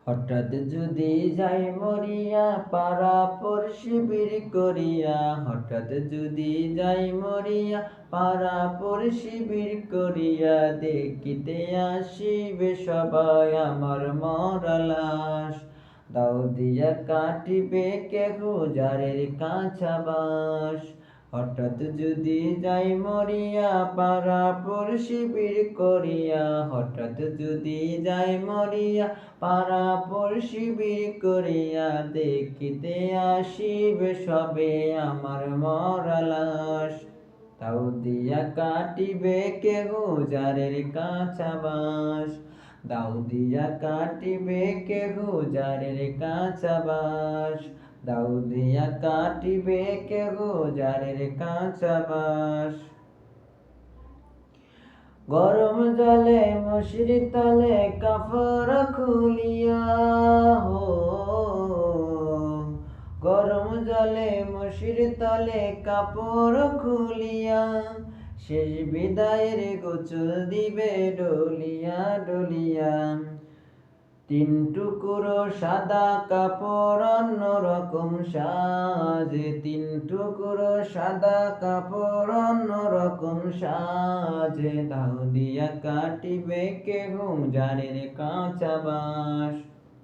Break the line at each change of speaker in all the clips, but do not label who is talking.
হঠাৎ যদি যাই মরিয়া পারাপর শিবির করিয়া, হঠাৎ যদি যাই মরিয়া পারাপর শিবির করিয়া, দেখিতে আসিবে সবাই আমার মরা লাশ। দাও দিয়া কাটিবে কেহ যারের কাঁচা বাঁশ। হঠাৎ যদি যাই মরিয়া পারাপর শিবির করিয়া, হঠাৎ যদি যাই মরিয়া পারাপর শিবির করিয়া, দেখিতে আসিবে সবে আমার মরা লাশ। তাও দিয়া কাটিবে কেহ যারের কাঁচা বাঁশ। দাও দিয়া কাটিবে কেহ যারের কাঁচা বাঁশ। দাও দিয়া কাটিবে কেহ যারের কাঁচা বাঁশ। গরম জলে মশির তলে কাপড় খুলিয়া, হো গরম জলে মশির তলে কাপড় খুলিয়া, শেষ বিদায়ের গোসল দিবে ডলিয়া ডলিয়া। তিন টুকরো সাদা কাপড় অন্যরকম সাজ, তিন টুকরো সাদা কাপড় অন্যরকম সাজ। দাও দিয়া কাটিবে কেহ যারের কাঁচা বাঁশ।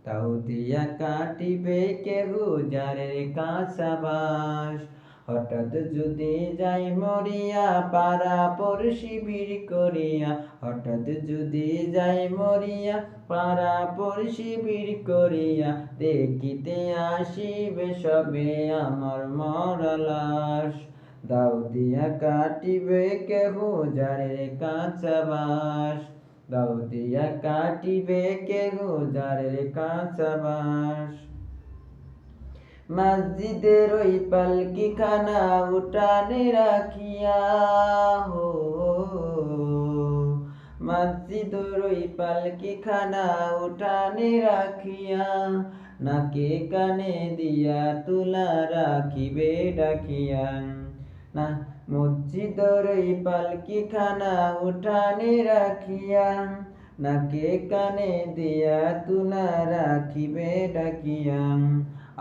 দাও দিয়া কাটিবে কেহ যারের কাঁচা বাঁশ। হঠাৎ যদি যাই মরিয়া পারাপর শিবির করিয়া, হঠাৎ যদি যাই মরিয়া পারাপর শিবির করিয়া, দেখিতে আসিবে সবে আমার মরা লাশ। দাও দিয়া কাটিবে কেহ যারের কাঁচা বাঁশ। দাও দিয়া কাটিবে কেহ যারের কাঁচা বাঁশ। মসজিদের ওই পালকিখানা উঠানে রাখিয়া, হো মসজিদের ওই পালকিখানা উঠানে রাখিয়া, নাকে কানে দিয়া তুলা রাখিবে ডাকিয়া। না মসজিদের ওই পালকিখানা উঠানে রাখিয়া, নাকে কানে দিয়া তুলা রাখিবে ডাকিয়া।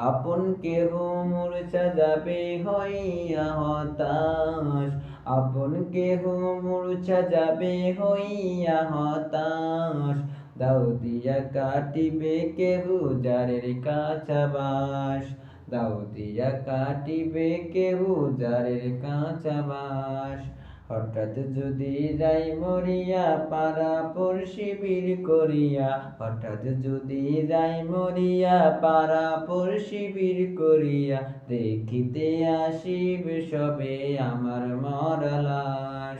আপন কেহ মূর্ছা যাবে হইয়া হতাশ, আপন কেহ মূর্ছা যাবে হইয়া হতাশ। দাও দিয়া কাটিবে কেহ যারের কাঁচা বাঁশ। দাও দিয়া কাটিবে কেহ যারের কাঁচা বাঁশ। হঠাৎ যদি যাই মরিয়া পারাপর শিবির করিয়া, হঠাৎ যদি যাই মরিয়া পারাপর শিবির করিয়া, দেখিতে আসিবে সবে আমার মরা লাশ।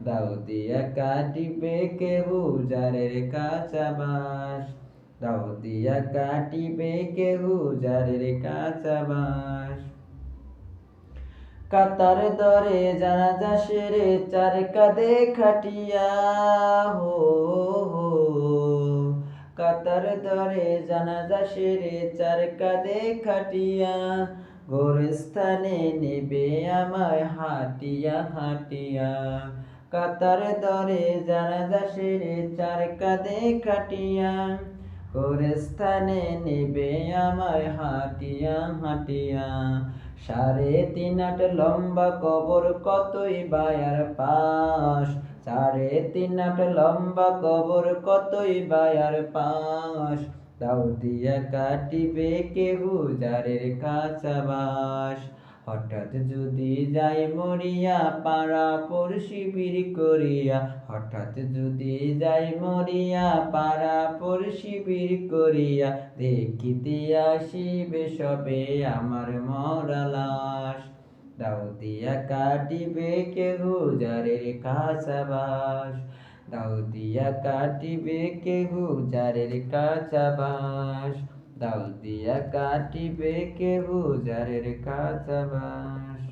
দাও দিয়া কাটিবে কেহ যারের কাঁচা বাঁশ। দাও দিয়া কাটিবে কেহ যারের কাঁচা বাঁশ। কাতার দরে জানাজা সেরে চার কাঁধে খাটিয়া, হো কাতার দরে জানাজা সেরে চার কাঁধে খাটিয়া, গোরস্থানে নেবে আমায় হাটিয়া হাটিয়া। কাতার দরে জানাজা সেরে চার কাঁধে খাটিয়া, গোরস্থানে নেবে আমায় হাটিয়া হাটিয়া। 3.5 হাত লম্বা কবর কতই বায়ার পাশ, 3.5 হাত লম্বা কবর কতই বায়ার পাশ। দাও দিয়া কাটিবে কেহ যারের কাঁচা বাঁশ। হঠাৎ যদি যাই মরিয়া পারাপর শিবির করিয়া, হঠাৎ যদি যাই মরিয়া পারাপর শিবির করিয়া, দেখিতে আসিবে সবে আমার মরা লাশ। দাও দিয়া কাটিবে কেহ যারের কাঁচা বাঁশ। দাও দিয়া কাটিবে কেহ যারের কাঁচা বাঁশ। দাও দিয়া কাটিবে কেহ যারের কাঁচা বাঁশ।